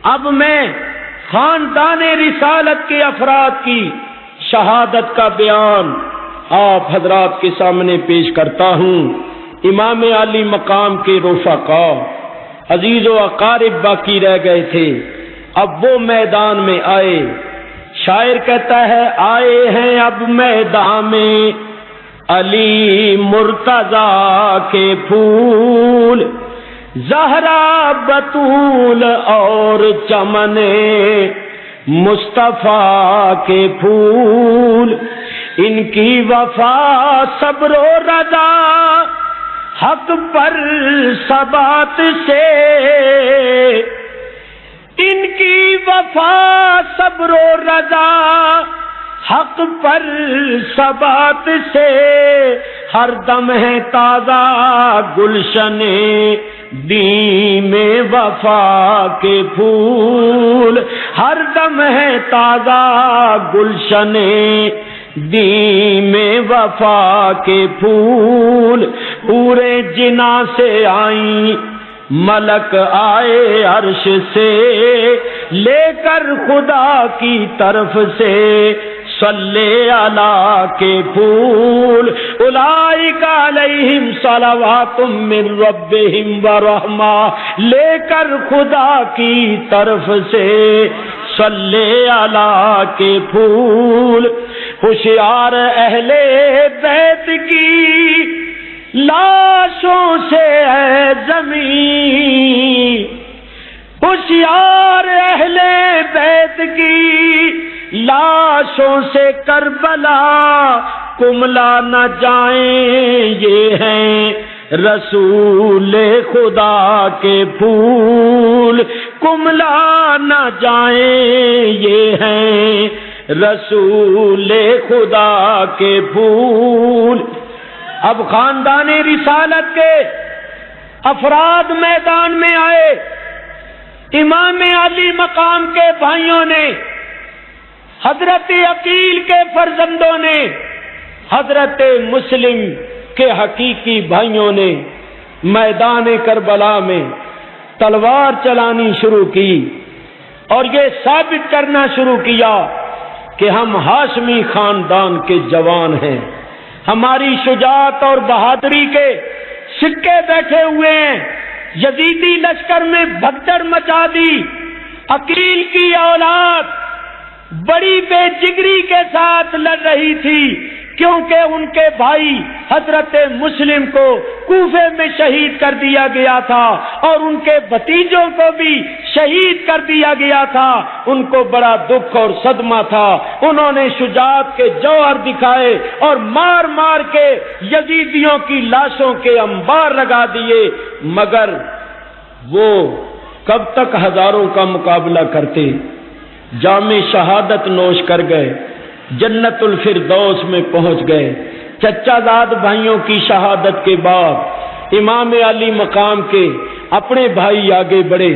اب میں خاندان رسالت کے افراد کی شہادت کا بیان آپ حضرات کے سامنے پیش کرتا ہوں۔ امام علی مقام کے رفقا عزیز و اقارب باقی رہ گئے تھے، اب وہ میدان میں آئے۔ شاعر کہتا ہے آئے ہیں اب میدان میں علی مرتضیٰ کے پھول، زہرا بطول اور چمن مصطفیٰ کے پھول، ان کی وفا صبر و رضا حق پر ثبات سے، ان کی وفا صبر و رضا حق پر ثبات سے، ہر دم ہے تازہ گلشن دی میں وفا کے پھول، ہر دم ہے تازہ گلشن دی میں وفا کے پھول، پورے جنا سے آئیں ملک آئے عرش سے، لے کر خدا کی طرف سے صلی علی کے پھول، اولئک علیہم صلوات من ربہم ورحمہ، لے کر خدا کی طرف سے صلی علی کے پھول، ہوشیار اہل بیت کی لاشوں سے ہے زمین، ہوشیار اہل بیت کی لاشوں سے کربلا کملا نہ جائیں، یہ ہیں رسول خدا کے پھول، کملا نہ جائیں، یہ ہیں رسول خدا کے پھول۔ اب خاندان رسالت کے افراد میدان میں آئے، امام علی مقام کے بھائیوں نے، حضرت عقیل کے فرزندوں نے، حضرت مسلم کے حقیقی بھائیوں نے میدان کربلا میں تلوار چلانی شروع کی اور یہ ثابت کرنا شروع کیا کہ ہم ہاشمی خاندان کے جوان ہیں، ہماری شجاعت اور بہادری کے سکے بیٹھے ہوئے ہیں۔ یزیدی لشکر میں بھگدڑ مچا دی، عقیل کی اولاد بڑی بے جگری کے ساتھ لڑ رہی تھی، کیونکہ ان کے بھائی حضرت مسلم کو کوفے میں شہید کر دیا گیا تھا اور ان کے بھتیجوں کو بھی شہید کر دیا گیا تھا۔ ان کو بڑا دکھ اور صدمہ تھا، انہوں نے شجاعت کے جوہر دکھائے اور مار مار کے یزیدیوں کی لاشوں کے انبار لگا دیے، مگر وہ کب تک ہزاروں کا مقابلہ کرتے؟ جام شہادت نوش کر گئے، جنت الفردوس میں پہنچ گئے۔ چچا زاد بھائیوں کی شہادت کے بعد امام علی مقام کے اپنے بھائی آگے بڑھے،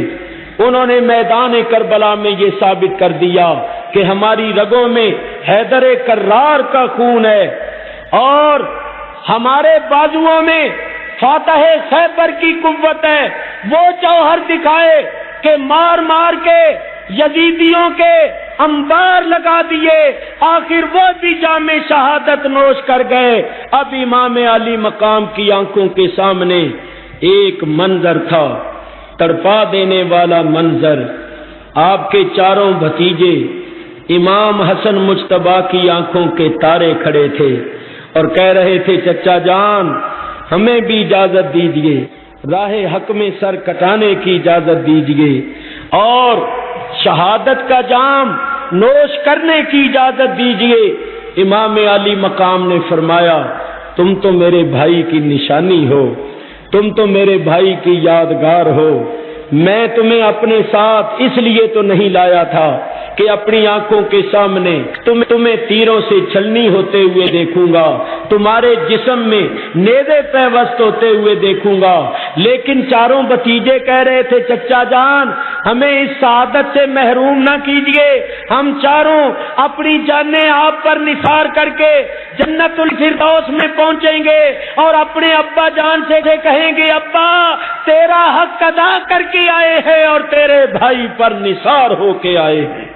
انہوں نے میدان کربلا میں یہ ثابت کر دیا کہ ہماری رگوں میں حیدر کرار کا خون ہے اور ہمارے بازوؤں میں فاتح خیبر کی قوت ہے۔ وہ جوہر دکھائے کہ مار مار کے یزیدیوں کے انبار لگا دیے، آخر وہ بھی جام شہادت نوش کر گئے۔ اب امام علی مقام کی آنکھوں کے سامنے ایک منظر تھا، تڑپا دینے والا منظر۔ آپ کے چاروں بھتیجے امام حسن مجتبیٰ کی آنکھوں کے تارے کھڑے تھے اور کہہ رہے تھے چچا جان ہمیں بھی اجازت دیجیے، راہ حق میں سر کٹانے کی اجازت دیجیے اور شہادت کا جام نوش کرنے کی اجازت دیجیے۔ امام علی مقام نے فرمایا تم تو میرے بھائی کی نشانی ہو، تم تو میرے بھائی کی یادگار ہو، میں تمہیں اپنے ساتھ اس لیے تو نہیں لایا تھا کہ اپنی آنکھوں کے سامنے تمہیں تیروں سے چھلنی ہوتے ہوئے دیکھوں گا، تمہارے جسم میں نیزے پیوست ہوتے ہوئے دیکھوں گا۔ لیکن چاروں بھتیجے کہہ رہے تھے چچا جان ہمیں اس سعادت سے محروم نہ کیجیے، ہم چاروں اپنی جانیں آپ پر نثار کر کے جنت الفردوس میں پہنچیں گے اور اپنے ابا جان سے کہیں گے ابا تیرا حق ادا کر کے آئے ہیں اور تیرے بھائی پر نثار ہو کے آئے ہیں۔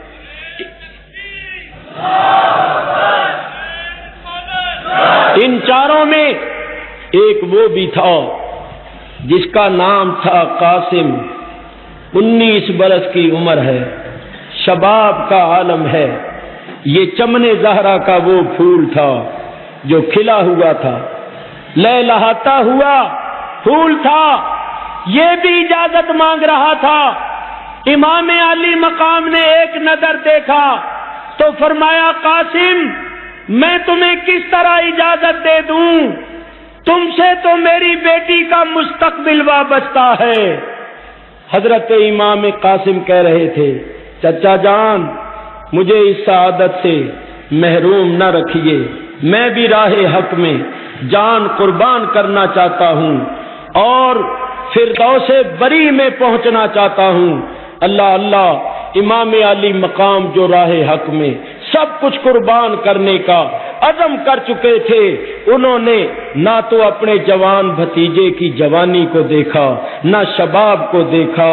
ان چاروں میں ایک وہ بھی تھا جس کا نام تھا قاسم، 19 برس کی عمر ہے، شباب کا عالم ہے، یہ چمن زہرا کا وہ پھول تھا جو کھلا ہوا تھا، لہلہاتا ہوا پھول تھا، یہ بھی اجازت مانگ رہا تھا۔ امام علی مقام نے ایک نظر دیکھا تو فرمایا قاسم میں تمہیں کس طرح اجازت دے دوں، تم سے تو میری بیٹی کا مستقبل وابستہ ہے۔ حضرت امام قاسم کہہ رہے تھے چچا جان مجھے اس سعادت سے محروم نہ رکھیے، میں بھی راہ حق میں جان قربان کرنا چاہتا ہوں اور فردوس بری میں پہنچنا چاہتا ہوں۔ اللہ اللہ، امام علی مقام جو راہ حق میں سب کچھ قربان کرنے کا عزم کر چکے تھے، انہوں نے نہ تو اپنے جوان بھتیجے کی جوانی کو دیکھا، نہ شباب کو دیکھا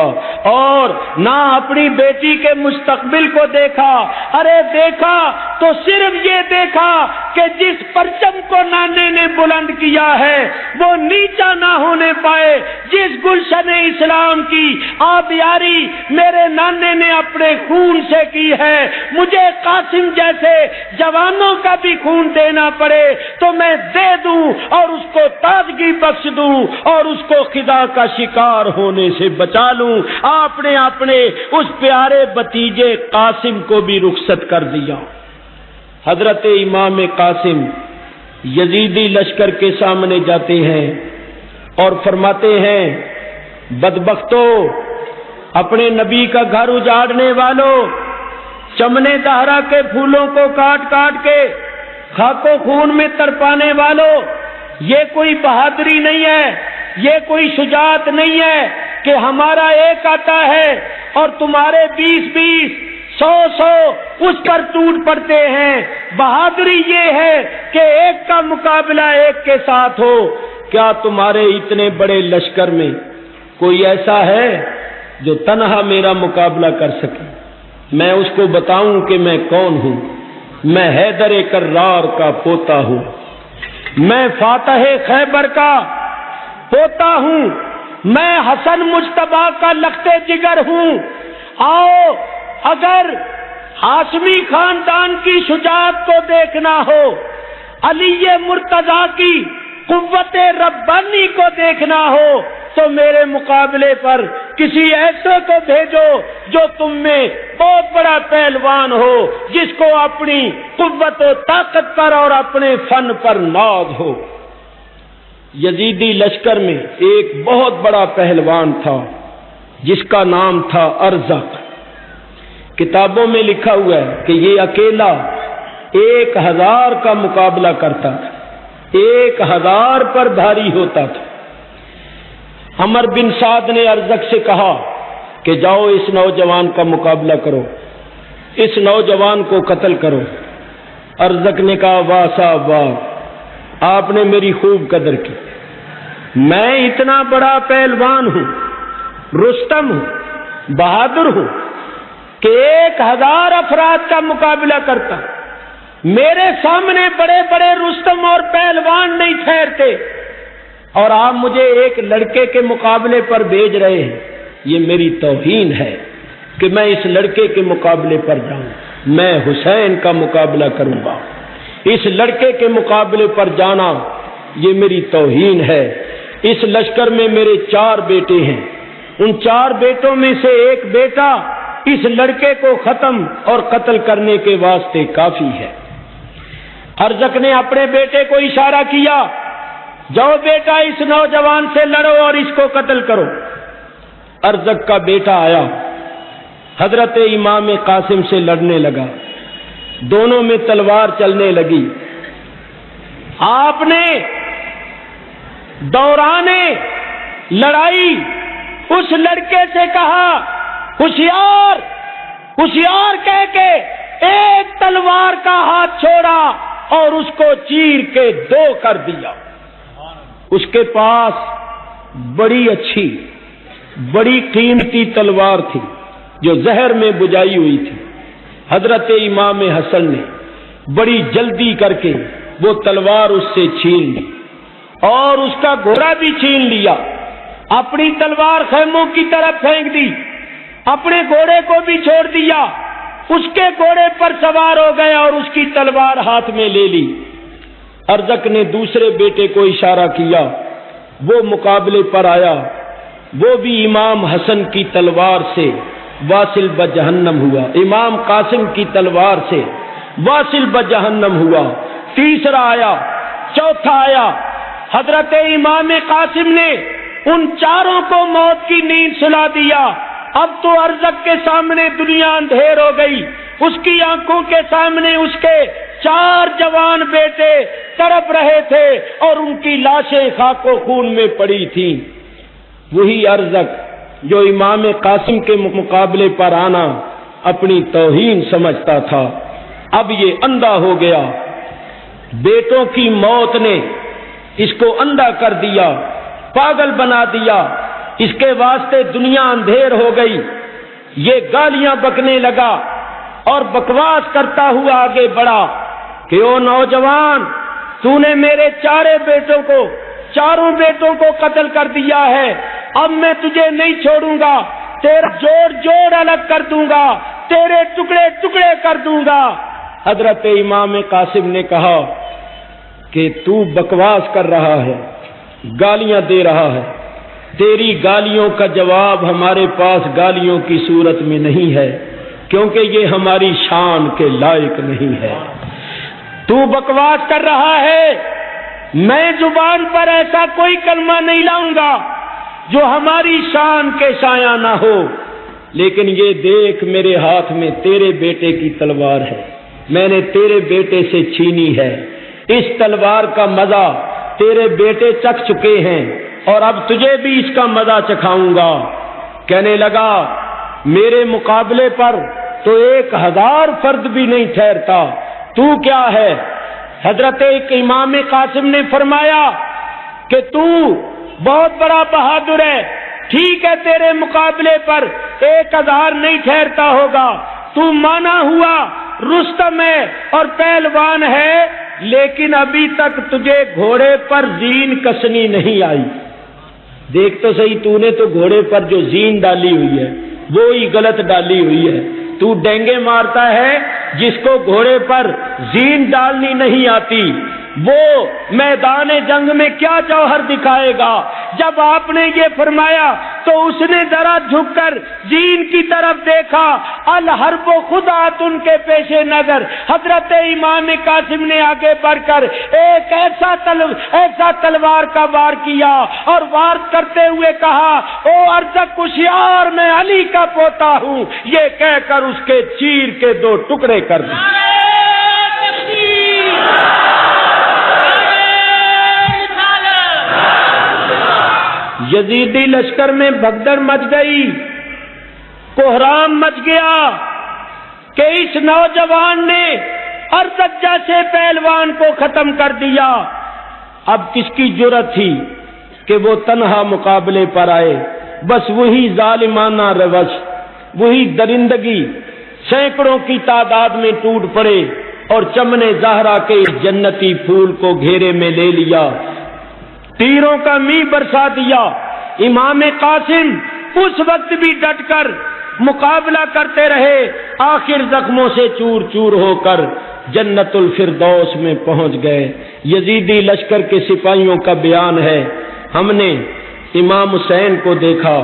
اور نہ اپنی بیٹی کے مستقبل کو دیکھا۔ ارے دیکھا تو صرف یہ دیکھا کہ جس پرچم کو نانے نے بلند کیا ہے وہ نیچا نہ ہونے پائے، جس گلشن اسلام کی آبیاری میرے نانے نے اپنے خون سے کی ہے، مجھے قاسم جیسے جوانوں کا بھی خون دینا پڑے تو میں دے دوں اور اس کو تازگی بخش دوں اور اس کو خدا کا شکار ہونے سے بچا لوں۔ آپ نے اپنے اس پیارے بھتیجے قاسم کو بھی رخصت کر دیا۔ حضرت امام قاسم یزیدی لشکر کے سامنے جاتے ہیں اور فرماتے ہیں بدبختو، اپنے نبی کا گھر اجاڑنے والوں، چمن زہرا کے پھولوں کو کاٹ کاٹ کے خاک و خون میں تڑپانے والوں، یہ کوئی بہادری نہیں ہے، یہ کوئی شجاعت نہیں ہے کہ ہمارا ایک آتا ہے اور تمہارے 20 100 اس پر ٹوٹ پڑتے ہیں۔ بہادری یہ ہے کہ ایک کا مقابلہ ایک کے ساتھ ہو۔ کیا تمہارے اتنے بڑے لشکر میں کوئی ایسا ہے جو تنہا میرا مقابلہ کر سکے؟ میں اس کو بتاؤں کہ میں کون ہوں؟ میں حیدر کرار کا پوتا ہوں، میں فاتح خیبر کا پوتا ہوں، میں حسن مجتبیٰ کا لخت جگر ہوں۔ آؤ اگر ہاشمی خاندان کی شجاعت کو دیکھنا ہو، علی مرتضیٰ کی قوت ربانی کو دیکھنا ہو تو میرے مقابلے پر کسی ایسے کو بھیجو جو تم میں بہت بڑا پہلوان ہو، جس کو اپنی قوت و طاقت پر اور اپنے فن پر ناز ہو۔ یزیدی لشکر میں ایک بہت بڑا پہلوان تھا جس کا نام تھا ارزق۔ کتابوں میں لکھا ہوا ہے کہ یہ اکیلا 1000 کا مقابلہ کرتا تھا، 1000 پر بھاری ہوتا تھا۔ عمر بن سعد نے ارزق سے کہا کہ جاؤ اس نوجوان کا مقابلہ کرو، اس نوجوان کو قتل کرو۔ ارزق نے کہا واہ صاحب واہ، آپ نے میری خوب قدر کی، میں اتنا بڑا پہلوان ہوں، رستم ہوں، بہادر ہوں کہ 1000 افراد کا مقابلہ کرتا، میرے سامنے بڑے بڑے رستم اور پہلوان نہیں ٹھہرتے اور آپ مجھے ایک لڑکے کے مقابلے پر بھیج رہے ہیں۔ یہ میری توہین ہے کہ میں اس لڑکے کے مقابلے پر جاؤں، میں حسین کا مقابلہ کروں گا، اس لڑکے کے مقابلے پر جانا یہ میری توہین ہے۔ اس لشکر میں میرے 4 بیٹے ہیں، ان 4 بیٹوں میں سے ایک بیٹا اس لڑکے کو ختم اور قتل کرنے کے واسطے کافی ہے۔ ارزق نے اپنے بیٹے کو اشارہ کیا، جاؤ بیٹا اس نوجوان سے لڑو اور اس کو قتل کرو۔ ارزق کا بیٹا آیا، حضرت امام قاسم سے لڑنے لگا، دونوں میں تلوار چلنے لگی۔ آپ نے دوران لڑائی اس لڑکے سے کہا ہوشیار ہوشیار کہہ کے ایک تلوار کا ہاتھ چھوڑا اور اس کو چیر کے دو کر دیا۔ اس کے پاس بڑی اچھی بڑی قیمتی تلوار تھی جو زہر میں بجائی ہوئی تھی۔ حضرت امام حسن نے بڑی جلدی کر کے وہ تلوار اس سے چھین لی اور اس کا گھوڑا بھی چھین لیا، اپنی تلوار خیموں کی طرف پھینک دی، اپنے گھوڑے کو بھی چھوڑ دیا، اس کے گھوڑے پر سوار ہو گیا اور اس کی تلوار ہاتھ میں لے لی۔ ارزق نے دوسرے بیٹے کو اشارہ کیا، وہ مقابلے پر آیا، وہ بھی امام حسن کی تلوار سے واصل بجہنم ہوا، امام قاسم کی تلوار سے واصل بجہنم ہوا۔ تیسرا آیا، چوتھا آیا، حضرت امام قاسم نے ان چاروں کو موت کی نیند سلا دیا۔ اب تو ارزق کے سامنے دنیا اندھیر ہو گئی، اس کی آنکھوں کے سامنے اس کے چار جوان بیٹے تڑپ رہے تھے اور ان کی لاشیں خاک و خون میں پڑی تھیں۔ وہی ارزق جو امام قاسم کے مقابلے پر آنا اپنی توہین سمجھتا تھا، اب یہ اندھا ہو گیا۔ بیٹوں کی موت نے اس کو اندھا کر دیا، پاگل بنا دیا، اس کے واسطے دنیا اندھیر ہو گئی۔ یہ گالیاں بکنے لگا اور بکواس کرتا ہوا آگے بڑھا کہ او نوجوان، تو نے میرے چاروں بیٹوں کو قتل کر دیا ہے، اب میں تجھے نہیں چھوڑوں گا، تیرا جوڑ الگ کر دوں گا، تیرے ٹکڑے ٹکڑے کر دوں گا۔ حضرت امام قاسم نے کہا کہ تو بکواس کر رہا ہے، گالیاں دے رہا ہے، تیری گالیوں کا جواب ہمارے پاس گالیوں کی صورت میں نہیں ہے، کیونکہ یہ ہماری شان کے لائق نہیں ہے۔ تو بکواس کر رہا ہے، میں زبان پر ایسا کوئی کلمہ نہیں لاؤں گا جو ہماری شان کے سایہ نہ ہو، لیکن یہ دیکھ میرے ہاتھ میں تیرے بیٹے کی تلوار ہے، میں نے تیرے بیٹے سے چھینی ہے، اس تلوار کا مزہ تیرے بیٹے چکھ چکے ہیں اور اب تجھے بھی اس کا مزہ چکھاؤں گا۔ کہنے لگا میرے مقابلے پر تو 1000 فرد بھی نہیں ٹھہرتا، تو کیا ہے؟ حضرت امام قاسم نے فرمایا کہ تو بہت بڑا بہادر ہے، ٹھیک ہے تیرے مقابلے پر 1000 نہیں ٹھہرتا ہوگا، تو مانا ہوا رستم ہے اور پہلوان ہے، لیکن ابھی تک تجھے گھوڑے پر زین کسنی نہیں آئی۔ دیکھ تو صحیح، تو نے تو گھوڑے پر جو زین ڈالی ہوئی ہے وہی غلط ڈالی ہوئی ہے، تو ڈینگے مارتا ہے جس کو گھوڑے پر زین ڈالنی نہیں آتی، وہ میدان جنگ میں کیا جوہر دکھائے گا؟ جب آپ نے یہ فرمایا تو اس نے ذرا جھک کر زین کی طرف دیکھا، الحرب خدعۃ ان کے پیش نظر۔ حضرت امام قاسم نے آگے بڑھ کر ایک ایسا تلوار کا وار کیا اور وار کرتے ہوئے کہا، او ارزق ہوشیار، میں علی کا پوتا ہوں، یہ کہہ کر اس کے چیر کے 2 ٹکڑے کر دیے۔ یزیدی لشکر میں بھگدڑ مچ گئی، کوہرام مچ گیا کہ اس نوجوان نے ارزق جیسے پہلوان کو ختم کر دیا۔ اب کس کی جرأت تھی کہ وہ تنہا مقابلے پر آئے؟ بس وہی ظالمانہ روش، وہی درندگی سینکڑوں کی تعداد میں ٹوٹ پڑے اور چمن زہرا کے جنتی پھول کو گھیرے میں لے لیا، تیروں کا می برسا دیا۔ امام قاسم اس وقت بھی ڈٹ کر مقابلہ کرتے رہے، آخر زخموں سے چور چور ہو کر جنت الفردوس میں پہنچ گئے۔ یزیدی لشکر کے سپاہیوں کا بیان ہے، ہم نے امام حسین کو دیکھا،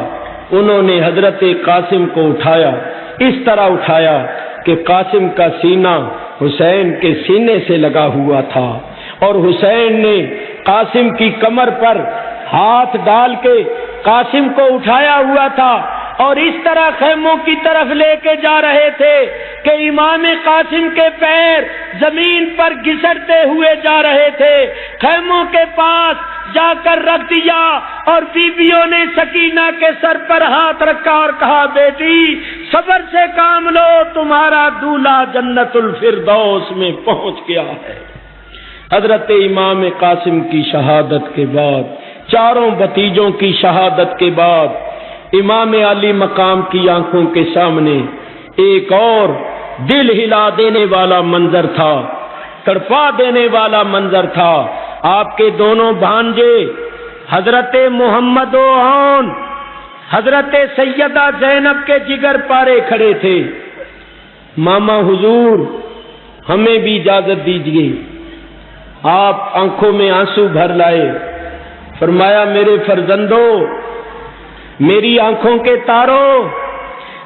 انہوں نے حضرت قاسم کو اٹھایا، اس طرح اٹھایا کہ قاسم کا سینہ حسین کے سینے سے لگا ہوا تھا اور حسین نے قاسم کی کمر پر ہاتھ ڈال کے قاسم کو اٹھایا ہوا تھا۔ اور اس طرح خیموں کی طرف لے کے جا رہے تھے کہ امام قاسم کے پیر زمین پر گھسٹتے ہوئے جا رہے تھے۔ خیموں کے پاس جا کر رکھ دیا اور بیویوں نے سکینہ کے سر پر ہاتھ رکھا اور کہا بیٹی صبر سے کام لو، تمہارا دولہا جنت الفردوس میں پہنچ گیا ہے۔ حضرت امام قاسم کی شہادت کے بعد، چاروں بھتیجوں کی شہادت کے بعد، امام علی مقام کی آنکھوں کے سامنے ایک اور دل ہلا دینے والا منظر تھا، تڑپا دینے والا منظر تھا۔ آپ کے دونوں بھانجے حضرت محمد و عون، حضرت سیدہ زینب کے جگر پارے کھڑے تھے۔ ماما حضور ہمیں بھی اجازت دیجیے۔ آپ آنکھوں میں آنسو بھر لائے، فرمایا میرے فرزندوں، میری آنکھوں کے تاروں،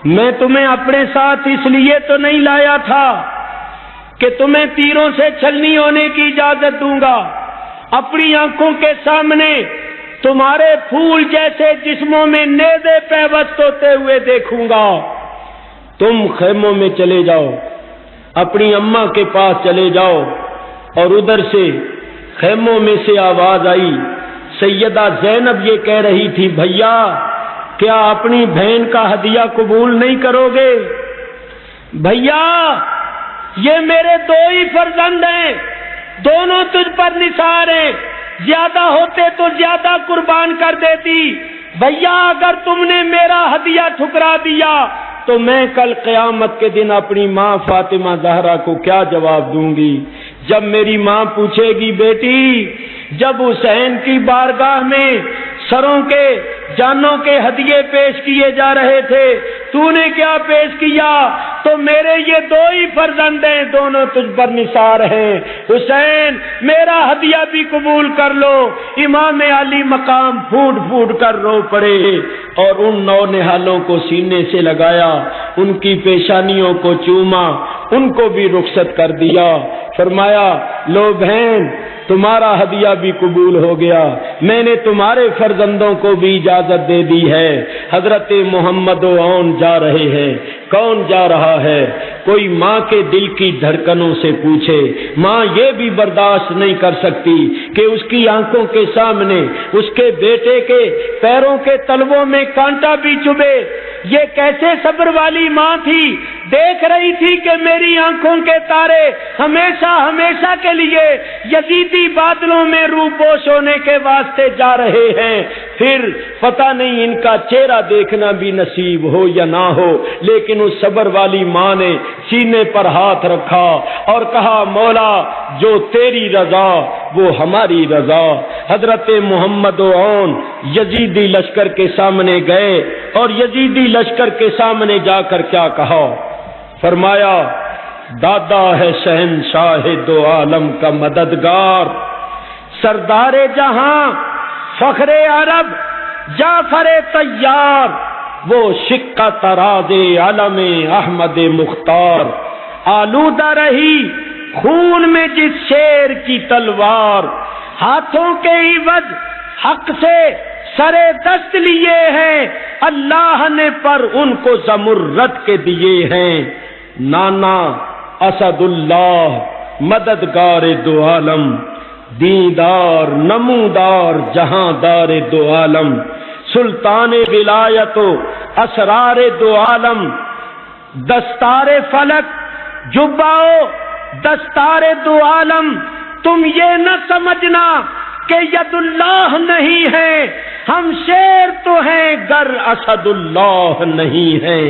میں تمہیں اپنے ساتھ اس لیے تو نہیں لایا تھا کہ تمہیں تیروں سے چھلنی ہونے کی اجازت دوں گا، اپنی آنکھوں کے سامنے تمہارے پھول جیسے جسموں میں نیزے پیوست ہوتے ہوئے دیکھوں گا۔ تم خیموں میں چلے جاؤ، اپنی اماں کے پاس چلے جاؤ۔ اور ادھر سے خیموں میں سے آواز آئی، سیدہ زینب یہ کہہ رہی تھی بھیا کیا اپنی بہن کا ہدیہ قبول نہیں کرو گے؟ بھیا یہ میرے دو ہی فرزند ہیں، دونوں تجھ پر نثار ہیں، زیادہ ہوتے تو زیادہ قربان کر دیتی۔ بھیا اگر تم نے میرا ہدیہ ٹھکرا دیا تو میں کل قیامت کے دن اپنی ماں فاطمہ زہرا کو کیا جواب دوں گی؟ جب میری ماں پوچھے گی بیٹی جب حسین کی بارگاہ میں سروں کے جانوں کے ہدیے پیش کیے جا رہے تھے تو نے کیا پیش کیا؟ تو میرے یہ دو ہی فرزند ہیں، دونوں تجھ پر نثار ہیں، حسین میرا ہدیہ بھی قبول کر لو۔ امام علی مقام پھوٹ پھوٹ کر رو پڑے اور ان نونہالوں کو سینے سے لگایا، ان کی پیشانیوں کو چوما، ان کو بھی رخصت کر دیا، فرمایا لو بہن تمہارا ہدیہ بھی قبول ہو گیا، میں نے تمہارے فرزندوں کو بھی اجازت دے دی ہے۔ حضرت محمد و عون جا رہے ہیں۔ کون جا رہا ہے؟ کوئی ماں کے دل کی دھڑکنوں سے پوچھے، ماں یہ بھی برداشت نہیں کر سکتی کہ اس کی آنکھوں کے سامنے اس کے بیٹے کے پیروں کے تلووں میں کانٹا بھی چبھے۔ یہ کیسے صبر والی ماں تھی، دیکھ رہی تھی کہ میری آنکھوں کے تارے ہمیشہ ہمیشہ کے لیے یزیدی بادلوں میں روپوش ہونے کے واسطے جا رہے ہیں، پھر پتہ نہیں ان کا چہرہ دیکھنا بھی نصیب ہو یا نہ ہو، لیکن اس صبر والی ماں نے سینے پر ہاتھ رکھا اور کہا مولا جو تیری رضا وہ ہماری رضا۔ حضرت محمد و عون یزیدی لشکر کے سامنے گئے اور یزیدی لشکر کے سامنے جا کر کیا کہا؟ فرمایا دادا ہے شہنشاہ دو عالم کا مددگار، سردار جہاں فخر عرب جعفر طیار، وہ شقہ تراز علم احمد مختار، آلودہ رہی خون میں جس شیر کی تلوار، ہاتھوں کے عوض حق سے سرے دست لیے ہیں، اللہ نے پر ان کو زمرد کے دیے ہیں۔ نانا اسد اللہ مددگار دو عالم، دیندار نمودار جہاندار دو عالم، سلطان ولایت و اسرار دو عالم، دستار فلک جباؤ دستار دو عالم۔ تم یہ نہ سمجھنا کہ ید اللہ نہیں ہے، ہم شیر تو ہیں گر اسد اللہ نہیں ہیں۔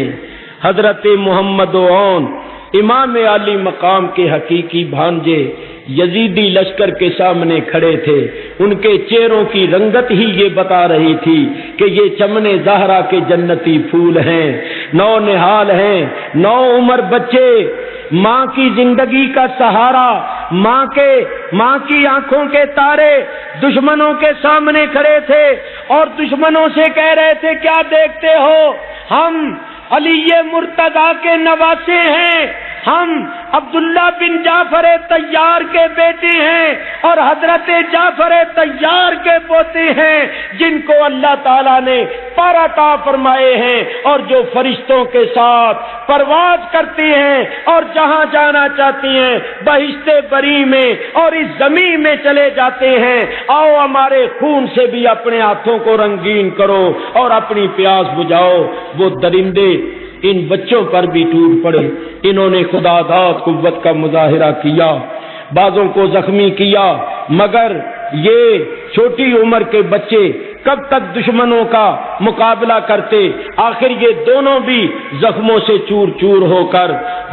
حضرت محمد و عون امام علی مقام کے حقیقی بھانجے یزیدی لشکر کے سامنے کھڑے تھے، ان کے چہروں کی رنگت ہی یہ بتا رہی تھی کہ یہ چمن زہرا کے جنتی پھول ہیں، نو نہال ہیں، نو عمر بچے، ماں کی زندگی کا سہارا، ماں کی آنکھوں کے تارے دشمنوں کے سامنے کھڑے تھے اور دشمنوں سے کہہ رہے تھے کیا دیکھتے ہو، ہم علی مرتضی کے نواسے ہیں، ہم عبداللہ بن جعفر طیار کے بیٹے ہیں اور حضرت جعفر طیار کے پوتے ہیں، جن کو اللہ تعالیٰ نے پر عطا فرمائے ہیں، اور جو فرشتوں کے ساتھ پرواز کرتی ہیں اور جہاں جانا چاہتی ہیں بہشت بری میں اور اس زمین میں چلے جاتے ہیں۔ آؤ ہمارے خون سے بھی اپنے ہاتھوں کو رنگین کرو اور اپنی پیاس بجھاؤ۔ وہ درندے ان بچوں پر بھی ٹوٹ پڑے، انہوں نے خدا داد قوت کا مظاہرہ کیا، بعضوں کو زخمی کیا، مگر یہ چھوٹی عمر کے بچے کب تک دشمنوں کا مقابلہ کرتے؟ آخر یہ دونوں بھی زخموں سے چور چور ہو کر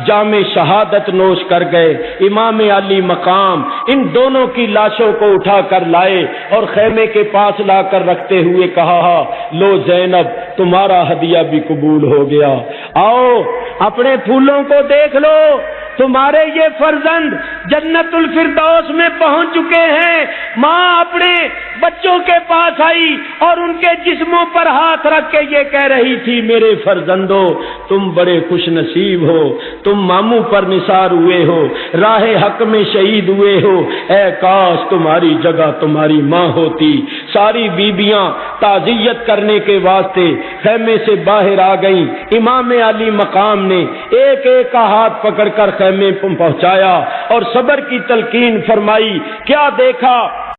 جام شہادت نوش کر گئے۔ امام علی مقام ان دونوں کی لاشوں کو اٹھا کر لائے اور خیمے کے پاس لا کر رکھتے ہوئے کہا، لو زینب تمہارا ہدیہ بھی قبول ہو گیا، آؤ اپنے پھولوں کو دیکھ لو، تمہارے یہ فرزند جنت الفردوس میں پہنچ چکے ہیں۔ ماں اپنے بچوں کے پاس آئی اور ان کے جسموں پر ہاتھ رکھ کے یہ کہہ رہی تھی، میرے فرزندو تم بڑے خوش نصیب ہو، تم ماموں پر نثار ہوئے ہو، راہ حق میں شہید ہوئے ہو، اے کاش تمہاری جگہ تمہاری ماں ہوتی۔ ساری بیبیاں تعزیت کرنے کے واسطے خیمے سے باہر آ گئیں۔ امام علی مقام نے ایک ایک کا ہاتھ پکڑ کر خیمے پہنچایا اور صبر کی تلقین فرمائی۔ کیا دیکھا؟